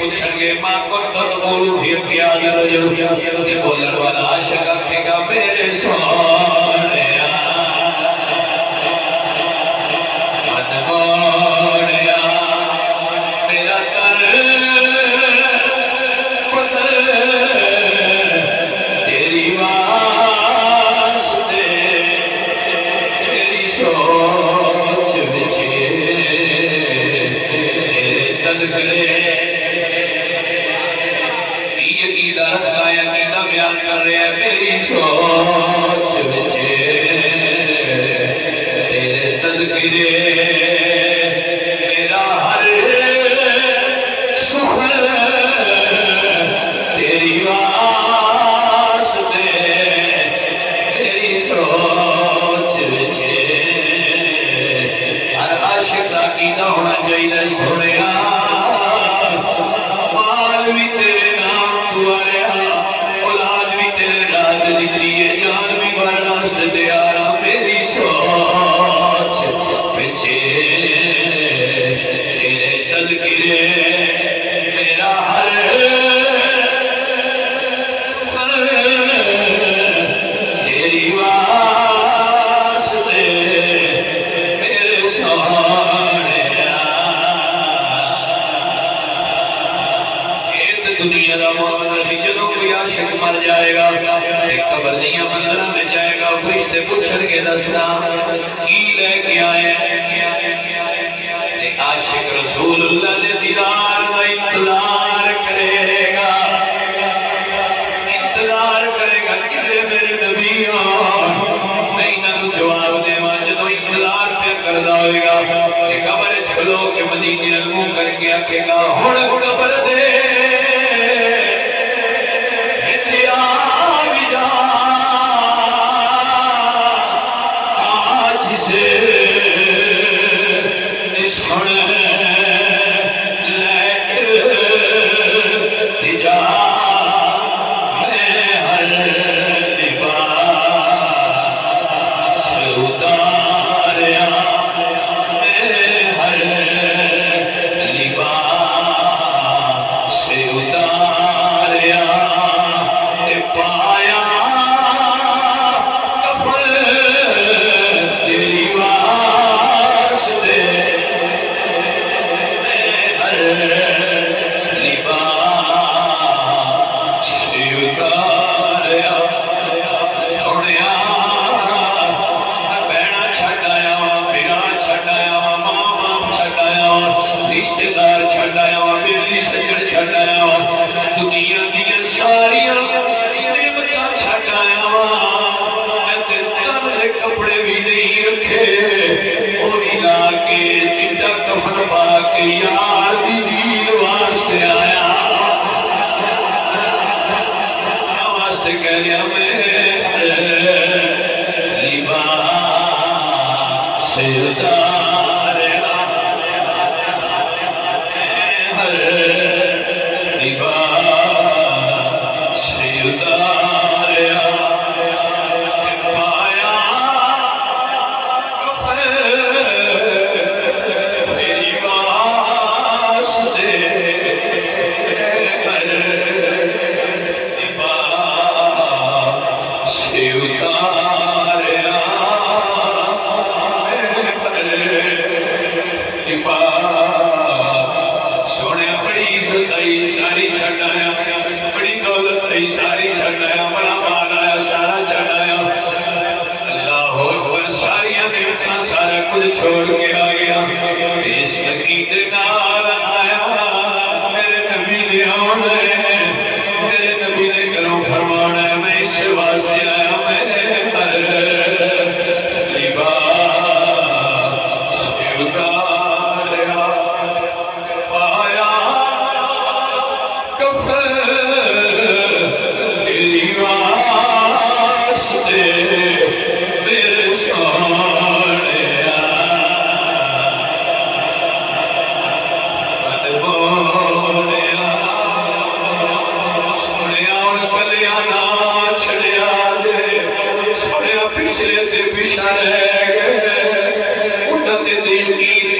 پوچھن گے ماں کو تقول فی قیاد رجل تے بولن والا عاشق آکھے گا میرے سونے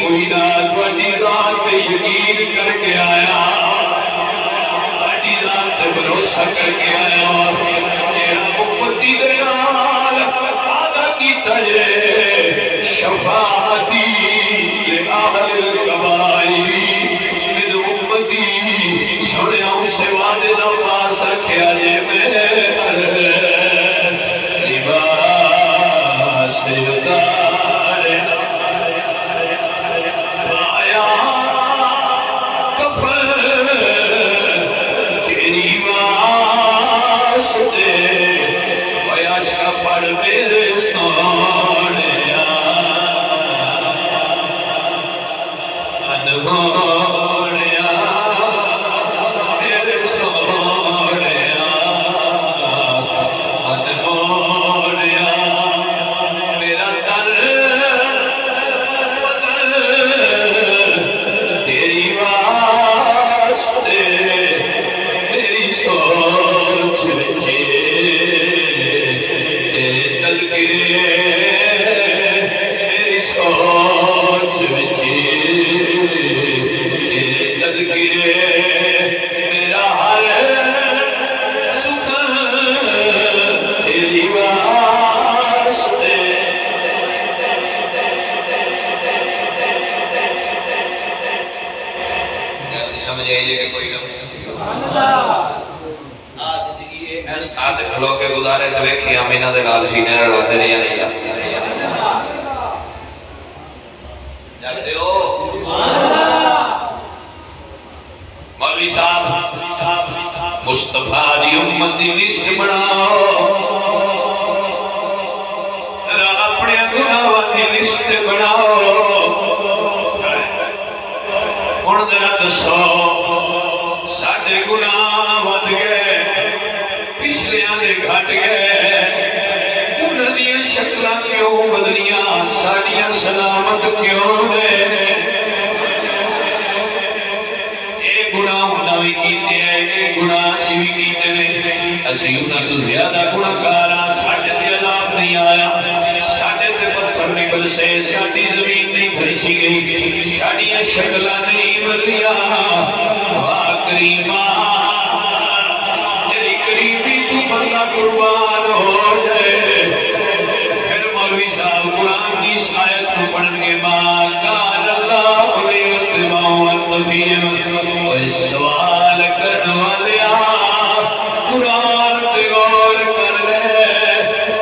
کوئی نہ تھوڑی ذات پہ یقین کر کے آیا عرصہ کر کے آیا میرا امتی دے نال وعدہ کیتا جے شفاعتی لأہل القبائل میرے امتی سنیا اسے وعدے دا پاس رکھیا جے میرے لباس اتار آیا کفر تیری واسطے ویاشا پڑھ میرے سونے انگوڑیا میرے سونے انگوڑیا میرا در بدل تیری واسطے میری سوچ بچے تیرے تذکرے میری سوچ بچے تیرے تذکرے میرا ہر سکھ تیری واسطے سمجھ آئیے کہ کوئی اس ساتھ کھلو کے گزارے تو ایک ہی امینہ دے لال سینے رلاتے نہیں نہیں جانتے ہو مولوی صاحب مصطفیٰ دی امت دی لسٹ بناؤ ذرا اپنے گناہوں دی لسٹ بناؤ ہن ذرا دسو ساڈے گناہ ود گئے پچھلیاں دے گھٹ گئے انہاں دیاں شکلاں کیوں بدلیاں ساڈیاں سلامت کیوں نے اے گناہ نوی کیتے ہیں اے گناہ اسی بھی کیتے نے اسی انہاں تو زیادہ گناہگار ہاں ساڈے تے عذاب نہیں آیا ساڈے تے پتھر نہیں برسے ساڈی زمین نہیں پھرسی گئی ساڈیاں شکلاں نہیں بدلیاں واہ کریمہ تیری قریبی تو بندہ قربان ہو جائے پھر مولوی صاحب قرآن کی اس آیت کو پڑھن کے ماں کان اللہ لیتبع والنبیم اور اس سوال کرنے والے قرآن تے غور کر لے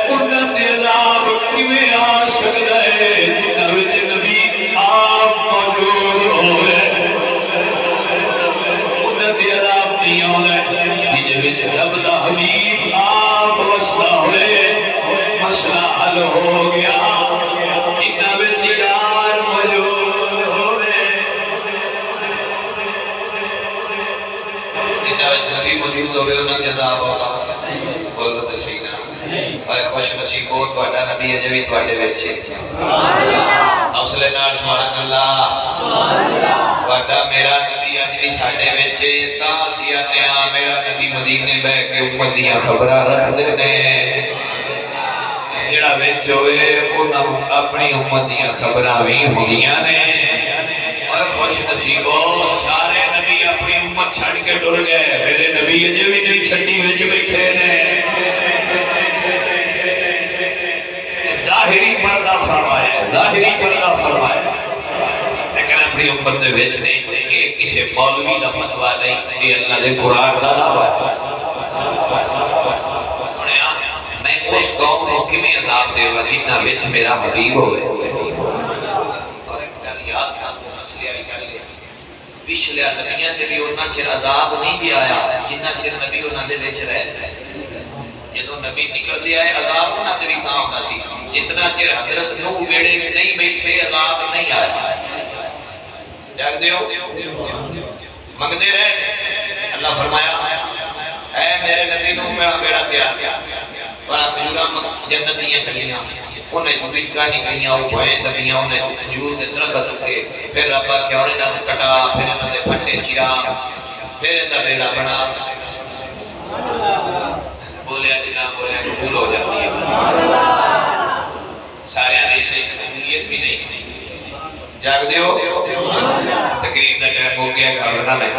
انہاں تے عذاب کیویں آ سکدا ہے جنہاں وچ نبی آپ موجود ہوئے انہاں تے عذاب نہیں آوندا جنہاں وچ رب دا حبیب آپ وسدا ہوئے مسئلہ حل ہو گیا جنہاں وچ یار موجود ہوئے جنہاں وچ نبی موجود ہوئے انہاں تے عذاب ہوگا بولو تے صحیح نہ اے خوش نصیب ہو تہاڈا نبی اجے وی تہاڈے وچ سبحان اللہ حوصلے نال سبحان اللہ تہاڈا میرا نبی اج وی ساڈے وچ تاں اسی آنے ہاں میرا نبی مدینے بہ کے امت دیاں خبراں رکھدے نے جڑا وچ ہوئے انہاں اپنی امت دیاں خبراں وی ہوندیاں نے اور خوش نصیب ہو سارے نبی اپنی امت چھڑ کے ڈر گئے میرے نبی اجے وی نہیں چھڈی وچ بیٹھے نے ظاہری پردہ فرمایا لیکن اپنی امت دے وچ نہیں کہ کسی مولوی دا فتویٰ نہیں کہ اللہ دے قرآن دا دعویٰ ہے میں اس قوم کو کیویں عذاب دے گا جنہاں وچ میرا حبیب ہوئے اور ایک گل یاد کر مسئلے والی گل پچھلے نبیاں تے بھی انہاں چر عذاب نہیں جی آیا جنہ چر نبی انہاں دے وچ رہے جدوں نبی نکل دے آئے عذاب انہاں تے بھی تاں ہوندا سی جتنا چر حضرت نوح بیڑے وچ نہیں بیٹھے عذاب نہیں آیا جاگ دیو منگدے رہے اللہ فرمایا اے میرے نبی نوح میرا بیڑا تیار کیا بڑا کھجوراں جنت دیاں کھلیاں انہیں جو بچکا نکلیاں وہ بھوئیں دبیاں انہیں جو کھجور دے درخت کے پھر ربا کیا انہیں نہ کٹا پھر انہیں دے پھٹے چرا پھر انہیں بیڑا بنا بولے جنا بولے قبول ہو جاتی ہے سارے دیشے قبولیت بھی نہیں جاگ دیو تقریب دا ٹائم ہو گیا گھبرنا نہیں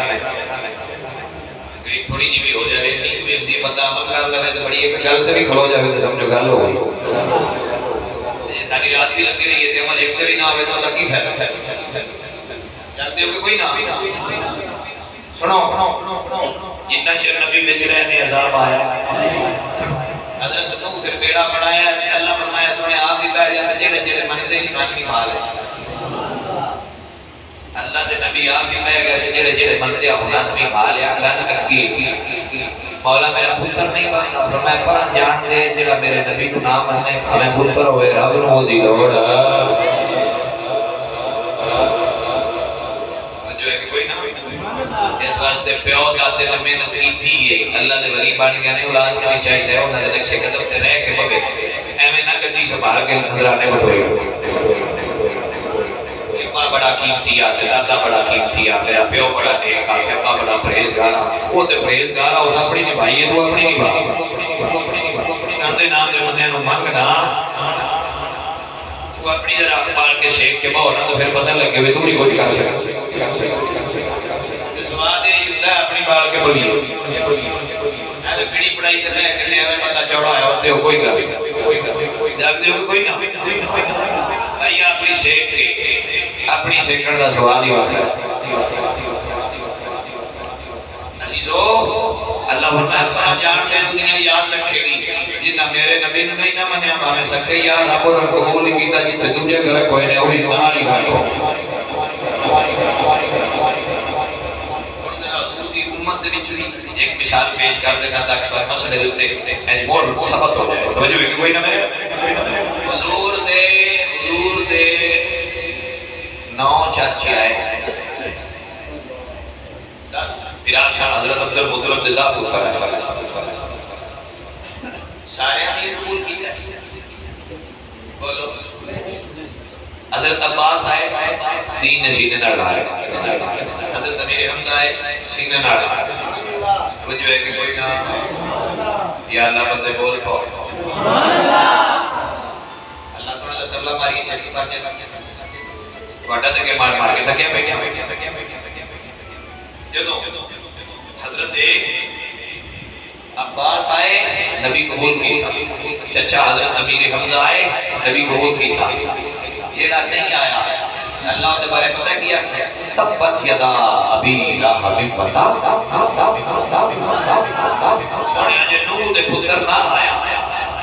تقریب تھوڑی جی بھی ہو جائے نیک بھی ہوتی ہے بندہ عمل کر لے تو بڑی ایک گل تے بھی کھلو جائے تو سمجھو گل ہو گئی ساری رات بھی لگی رہی ہے تے عمل ایک تے بھی نہ ہوئے تو اللہ کی فائدہ جانتے ہو کہ کوئی نہ سنو جنہ چر نبی بچ رہے عذاب آیا حضرت نوح پھر بیڑا بنایا اللہ فرمایا سونے آپ بھی بہ جاتے جڑے جڑے منتے ہی مان نہیں کھا لے اللہ دے نبی آپ بھی بہ گئے جڑے جڑے منتے ہونا بھی کھا لیا گن اگی مولا میرا پتر نہیں بنتا فرمایا پر جان دے جڑا میرے نبی کو نہ مننے ہمیں پتر ہوئے رب نو دی لوڑ جو ہے کہ کوئی نہ اس واسطے پیو دادے نے محنت کی تھی ہے اللہ دے ولی بن گئے نے اولاد نہیں چاہیے انہاں دے نقشے قدم تے رہ کے بگے ایویں نہ گدی سنبھال کے نظرانے بٹوئے ماں بڑا قیمتی آ دادا بڑا قیمتی آ میرا پیو بڑا نیک آ ابا بڑا پرہیزگار آ وہ تے پرہیزگار آ اس اپنی نبھائی ہے تو اپنی نبھا نام دے بندے نو منگنا تو اپنی ذرا بال کے شیخ کے بہو نہ تو پھر پتہ لگے وے تو نہیں کچھ کر سکتا سواد یہ ہوندا ہے اپنی بال کے بولی اے پیڑی پڑھائی تے لے کے ایویں پتہ چوڑا ہے تے کوئی گل جاگ دے کوئی نہ بھائی اپنی شیخ کے اپنی سیکڑ دا سوال ہی واقعہ عزیزو اللہ فرمایا اپنا جان دے دنیا یاد رکھے گی جنہ میرے نبی نے نہیں نہ منیا ہمیں سکے یا رب اور قبول نہیں کیتا جتھے دوجے گھر کوئی نہیں وہی نال ہی گھر کو امت دے وچ ایک مثال پیش کر دینا تاکہ پر مسئلے دے اوتے مور سبق ہو جائے توجہ ہے کہ کوئی نہ میرے حضور دے 9 چاچے آئے 10 شاہ حضرت عبد المطلب دے دا پتر ہے سارے امیر قبول کیتا بولو حضرت عباس آئے دین نے سینے نہ ڈالے حضرت امیر حمزہ آئے سینے نہ ڈالے توجہ ہے کہ کوئی نہ یا اللہ بندے بول پاؤ اللہ سونے اللہ ترلا ماری چھڑی پانے وڈا تے کے مار کے تھکیا بیٹھا جدوں حضرت عباس آئے نبی قبول کیتا چچا حضرت امیر حمزہ آئے نبی قبول کیتا جیڑا نہیں آیا اللہ دے بارے پتہ کیا تبت یدا ابی لہب پتا سونے اج نوح دے پتر نہ آیا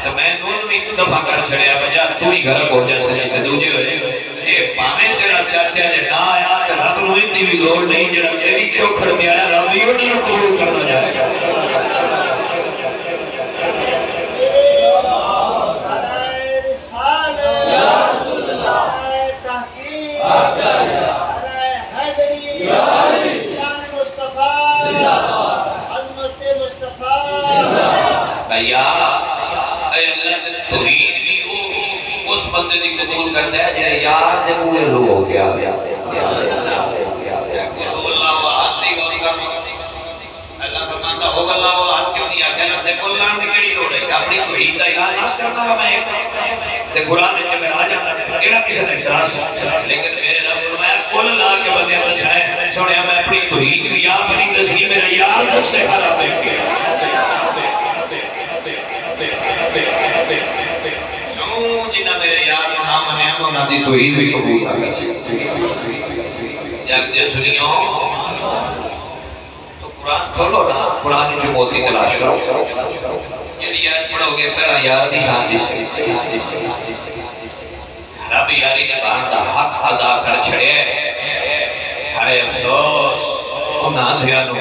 تو میں دونوں بھی دفع کر چھڑیا بجا تو ہی گھر کو جیسے سے دوجے ہوئے اے پاویں تیرا چاچا جے نہ آیا تے رب نو اتنی بھی لوڑ نہیں جڑا تیری چوکھڑ تے آیا رب ہی انہاں نوں قبول کرنا جائے گا بھیا اے اللہ تے توحید بھی اس مسجد کی قبول کرتا ہے جے یار دے منہ لو ہو گیا اللہ احد دی گل کر اللہ فرماتا ہو اللہ احد کیوں نہیں آکھیا لفظ بولن دی کیڑی لوڑ ہے اپنی توحید دا اعلان کرتا ہوں میں تے قران وچ اگر آ جاتا کیڑا کسے دا اعتراض لیکن میرے رب فرمایا کل لا کے بندے بچائے سنیا میں اپنی توحید بھی یا اپنی دسنی میرا یار دس سے خراب ہے جنہ میرے یار نام منیا میں انہاں دی توحید بھی قبول نہ کر سکتے جگ دے سنیو تو قرآن کھولو نا قرآن جو موتی تلاش کرو جڑی آیت پڑھو گے پہلا یار دی شان جس رب یاری نبھان دا حق ادا کر چھڑے ہائے افسوس انہاں دھیا نو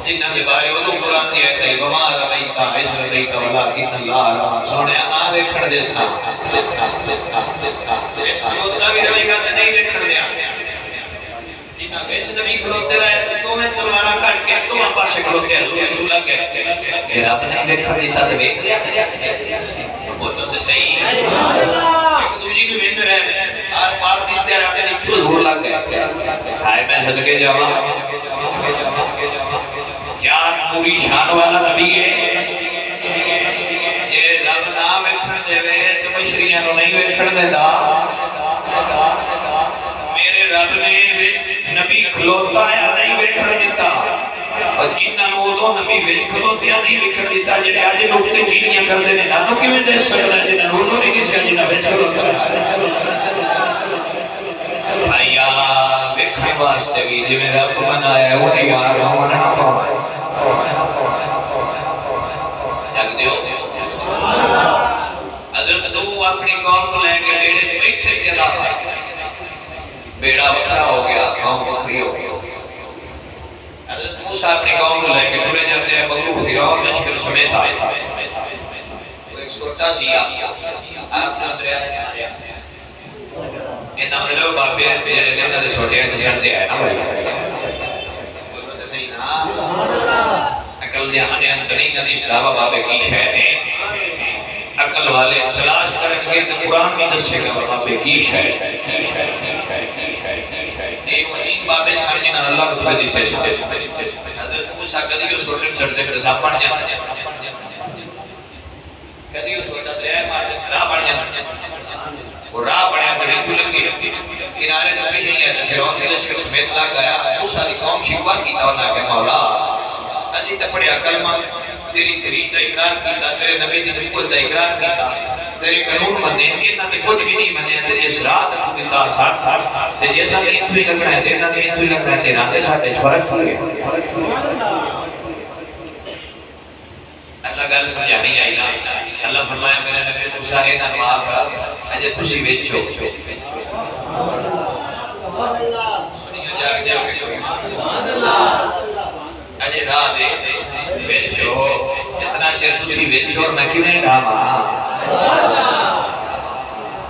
جنہ دے بارے وہ قرآن دی آیت ہے وما رمیت اذ رمیت ولکن اللہ رمى سونے آ ویکھن دے ساتھ اوتھا بھی رہے گا تے نہیں ویکھن دیا جنہ وچ نبی کھلوتے رہے تو میں تلوار کٹ کے تو پاسے کھلوتے حضور رسول کے رب نے ویکھن دیتا تے ویکھ لیا بولو تے صحیح ہے ایک دوجی نو ویند رہے اور پار دستے رہتے نہیں حضور لگ گئے ہائے میں صدقے جاواں کیا نوری شان والا نبی ہے یہ رب نہ ویکھن دے تو مشریاں نو نہیں ویکھن دیندا میرے رب نے نبی کھلوتا ہے نہیں ویکھن دیتا اور جنہوں ادو نبی وچ کھلوتیاں نہیں لکھن دیتا جڑے اج نقطے چینیاں کرتے ہیں نانو کیویں دس سکدا جنہوں ادو نہیں دسیا جنہاں وچ کھلوتا بھائیا ویکھن واسطے بھی جویں رب بنایا ہے اوہی یار مننا پاوے جگ دیو حضرت نوح اپنی قوم کو لے کے بیڑے میں بیٹھے چلا بیڑا وکھرا ہو گیا قوم بکھری ہو گیا حضرت موسیٰ اپنی قوم کو لے کے ٹرے جاتے ہیں بغلو فرعون لشکر سمیت آئے وہ ایک چھوٹا سی آپ نے دریا ہے انہاں مطلب بابے جڑے نے انہاں دے چھوٹے ہیں چڑھتے ہیں نا بھائی بولو تے صحیح نا عقل دے آنے انت نہیں ندی شداوا بابے کی شے ہے عقل والے تلاش کریں گے تو قرآن میں دسے گا بابے کی شے ایک وحیم بابے سامنے اللہ کو کھوئے دیتے حضرت موسیٰ کدیو سوٹر چڑھتے پھر صاحب پڑھ جانا کدیو سوٹر دریا مار راہ پڑھ جانا وہ راہ پڑھیا تو ریچو لگی کنارے تو پیچھے ہی ہے تو فرعون کے لشکر سمیت لگ گیا موسیٰ دی قوم شکوا کیتا ہونا کہ مولا اسی تپڑیا کلمہ تیری تحریر دا اقرار کیتا تیرے نبی دی نبوت دا اقرار کیتا تیرے قانون منے انہاں تے کچھ بھی نہیں منے تے جس رات کو دیتا ساتھ تے جیسا کہ اتو ہی لگنا ہے تے انہاں نے اتو ہی لگنا ہے تے نہ تے ساڈے فرق ہے اللہ گل سمجھا نہیں آئی نا اللہ فرمایا میرے نبی موسیٰ اے نہ معاف اجے تسی وچو جاگ جاگ سبحان اللہ اجے راہ دے وچو اتنا چر تسی وچو اور میں کیویں ڈھاواں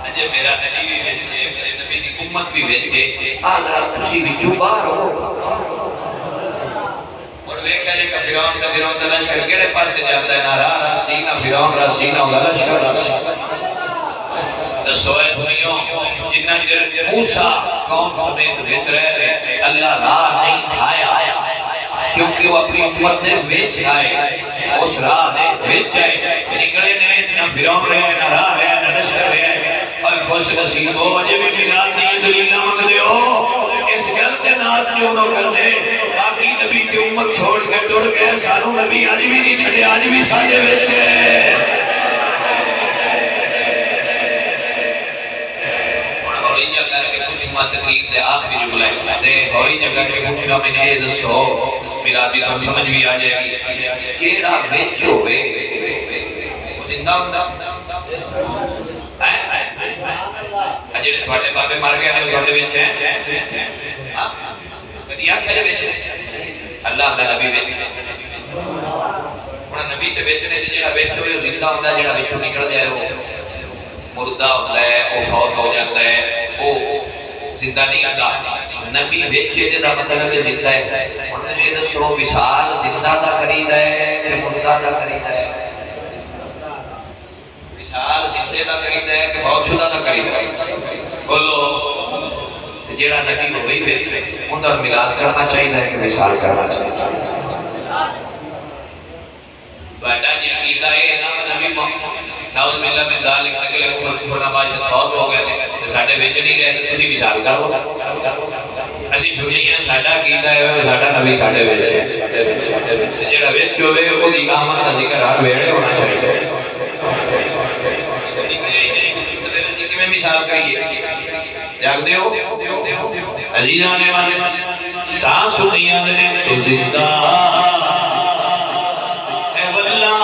اجے میرا نبی بھی وچے میرے نبی دی امت بھی وچے آلا تسی وچو باہر ہو اور ویکھیا جے فرعون کا لشکر کیڑے پاسے جاندا ہے نہ راہ راسی نہ فرعون راسی نہ لشکر راسی دسو اے دنیا جنہ چر موسیٰ قوم سمیت وچ رہے اللہ راہ نہیں آیا کیونکہ وہ اپنی امت نے وچ آئے اس راہ نے وچ آئے نکلے نے نہ فرعون رہے نہ راہ رہے نہ لشکر رہے اور خوش نصیب ہو اجے بھی ملاد دی دلیل نہ مانگ دے ہو اس گل تے ناز کیوں نہ کر دے باقی نبی کی امت چھوڑ کے ٹر گئے سانو نبی اج بھی نہیں چھڈے اج بھی ساڈے وچ تقریب دے آخری جملہ تے ہوئی جگہ کے پوچھنا میں نے دسو میلادی کو سمجھ بھی آ جائے گی کیڑا وچ ہوئے زندہ ہوندا جڑے تھوڑے بابے مر گئے ہیں تھوڑے وچ ہیں کدی آکھیا دے وچ اللہ دا نبی وچ ہن نبی تے وچ نے جڑا وچ ہوئے زندہ ہوندا جڑا وچوں نکل جائے وہ مردہ ہوتا ہے وہ فوت ہو جاتا ہے وہ زندہ نہیں آتا نبی ویچے جیسا مطلب زندہ ہے انہوں نے دسو وصال زندہ دا قرید ہے کہ مردہ دا قرید ہے وصال زندہ دا قرید ہے کہ فوت شدہ دا قرید ہے بولو جیڑا نبی ہو گئی ویچے اندر ملاد کرنا چاہیے ہے کہ وصال کرنا چاہیے تو ایڈا جی عقیدہ ہے نام نبی محمد نعوذ باللہ من ذالک اگلے کفر نباشت فوت ہو گئے تھے ساڑھے بیچ نہیں رہے تھے تسی وصال کرو اسی سنی ہیں ساڑھا کیتا ہے ساڑھا نبی ساڑھے بیچ ہے جیڑا بیچ ہوئے وہ دی آمد کا ذکر ہر بیڑے ہونا چاہیے میں مثال کریے جاگ دیو عزیزان والے تا سنیاں دنے تو زندہ اے واللہ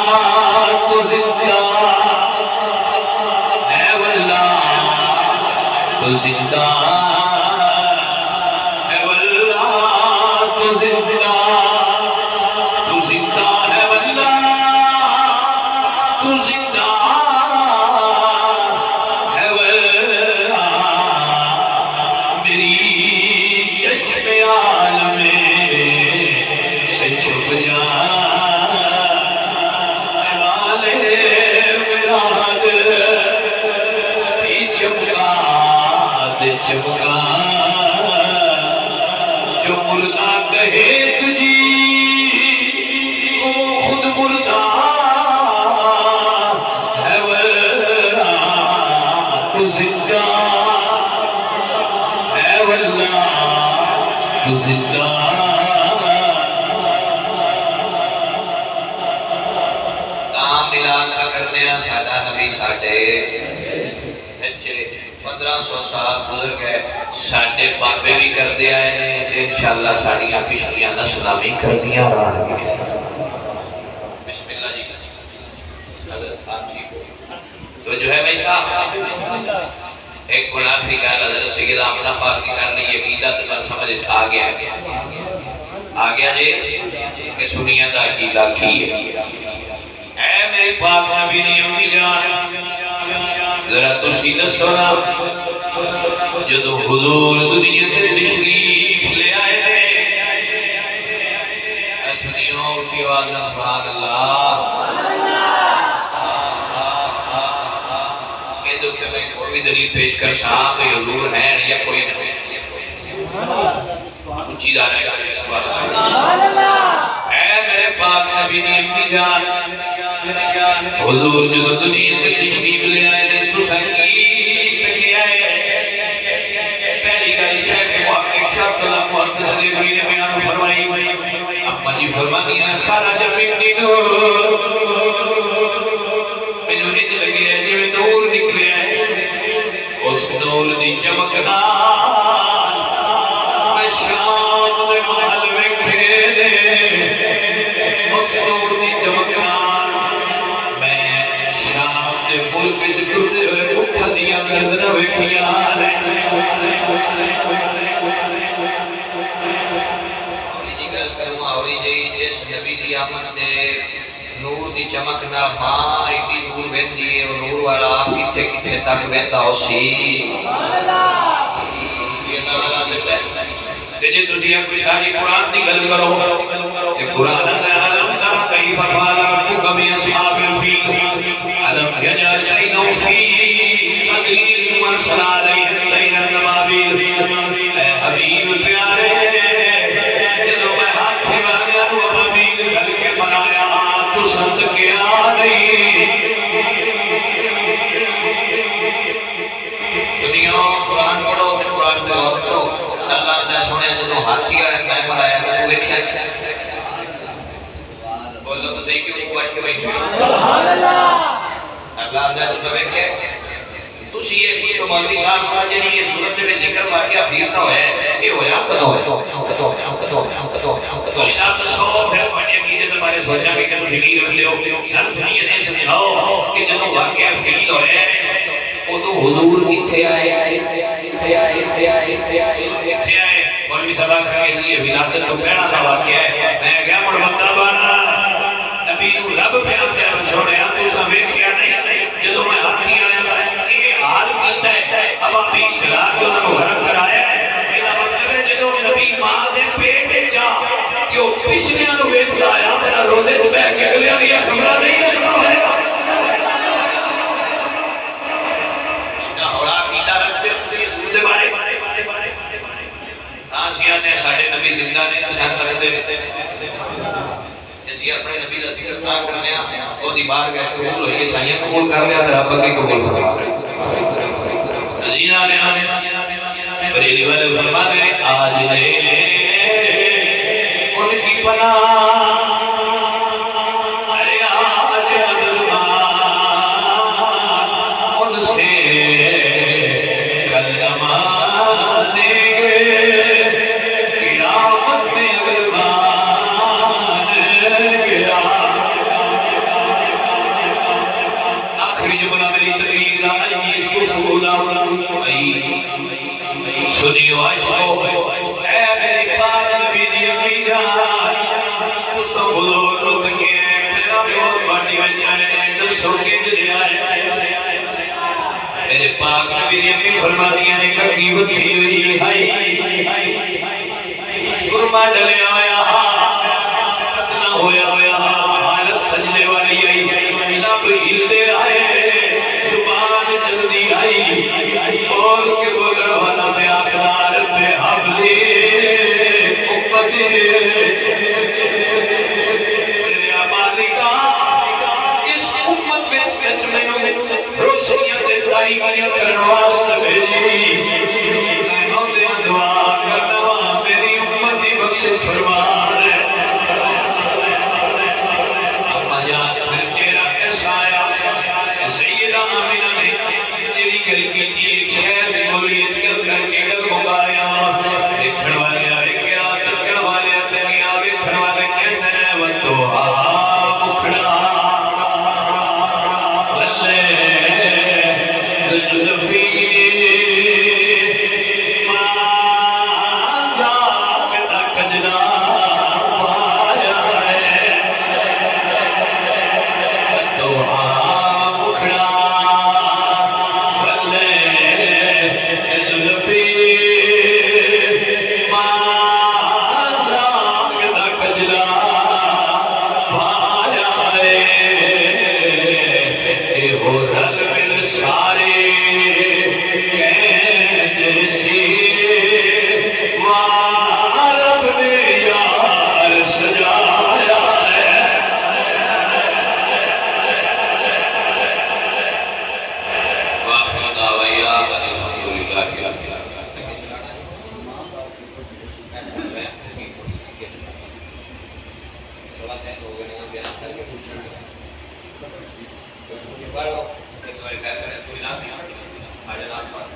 تو زندہ تو زندہ ہے واللہ تو زندہ تو زندہ ہے واللہ تو زندہ ہے واللہ میری چشم عالم سے چھپ جا والے مراد چمکا نبی ساڈے 1500 سال گزر گئے ساڈے بابے بھی کردے آئے نے تے انشاءاللہ ساڈیاں پچھلیاں نسلاں بھی کردیاں رہن گے بسم اللہ جی حضرت صاحب ٹھیک تو جو ہے بھائی صاحب ایک منافی گل حضرت سیدہ آمنہ پاک کی کرنی عقیدہ تو سمجھ آ گیا جی کہ سنیا دا عقیدہ کی ہے اے میرے پاک نبی دی امی جان ذرا تسی دسو نا جدو حضور دنیا تے تشریف لے آئے اے سنیو اٹھی آواز نا سبحان اللہ یہ دو کہ میں کوئی دلیل پیش کر شام حضور ہیں یا کوئی اچھی جا رہے گا اے میرے پاک نبی دی امی جان حضور جدو دنیا تے تشریف لے آئے تو سنگیت لے آئے پہلی گل شیخ محقق شاہ صلی اللہ علیہ وسلم نے بیان فرمائی اپا جی فرمانی ہے سارا جب منی نور مینوں نہیں لگے ہے جویں نور نکلے ہے اس نور دی چمکنا میں شام دے محل ویکھے دے اس نور دی چمکنا ملک جکردے ہوئے اٹھا دیا گردنہ ویکھیا اوری جی گل کروں اوری جی جس نبی دی آمد دے نور دی چمکنا ماں ایڈی نور ویندی ہے وہ نور والا آپ کتھے کتھے تک ویندا ہو سی یہ نہ سکتا ہے تے جے تسی ایک ساری قرآن دی گل کرو تے قرآن دا علم دا کیف فعل ربک باصحاب الفیل علم یجعل کیدہم فی تدلیل مرسل علیہم سیل النبابیل اے حبیب پیارے جدو میں ہاتھے والے ابابیل گھر کے بنایا تو سمجھ گیا نہیں دنیا قرآن پڑھو تے قرآن پہ غور کرو اللہ نے سنے جدو ہاتھی والے میں بنایا تو ویکھیا بولو تو صحیح کیوں پڑھ کے بیٹھے اللہ نے تو ویکھے تسی یہ پوچھو مولوی صاحب جڑی یہ سورت دے وچ ذکر واقعہ پھیرتا ہے یہ ہویا کدوں مولوی صاحب دسو پھر پڑھے کی تے تمہارے سوچا کہ تسی کی رکھ لیو سن سنیے تے سمجھاؤ کہ جدوں واقعہ فیل ہو رہا ہے اودوں حضور کتھے آئے مولوی صاحب کہے یہ ولادت تو پہلا دا واقعہ ہے میں کیا مڑ بندہ بنا نبی نو رب پیار پیار چھوڑیا تساں ویکھیا نہیں جدوں میں ہاتھی والے دا یہ حال کیتا ہے ابابیل بلا کے انہاں نو غرق کرایا ہے ادا مطلب ہے جدوں نبی ماں دے پیٹ وچ آ کہ او پچھلیاں نو ویکھدا آیا تے روزے وچ بیٹھ کے اگلیاں دی خبراں نہیں رکھدا ہوئے نا ہوڑا کیتا رکھتے تسی حضور دے بارے نے ساڑھے نبی زندہ نے نشان کر دے جیسی اپنے نبی دا ذکر نہ کرنے وہ دی بار گئے قبول ہوئی سائیں قبول کر لیا تو رب کی قبول فرما عزیزہ نے بریلی والے فرما دے آج لے ان کی پناہ ارے آج مددمان ان سے کل زمانے سنیو عشقو اے میری پاک نبی دی امی جان تساں حضور نو تکے میرا پیور باٹی وچ آئے دسو کنج آئے میرے پاک نبی دی امی فرماندیاں نے کنگھی وچھی ہوئی ہائی سرما ڈلے آیا ختنا ہویا حالت سجدے والی آئی لب ہلدے آئے زبان چلدی آئی بول کے بول رہا پہ آقدار پہ حبلی امتی میرے مالکہ اس امت میں روشنیت دائی کرنواز بھیجی دعا کرنا میری امتی بخش فرما ایک بار گھر میں کوئی رات نہیں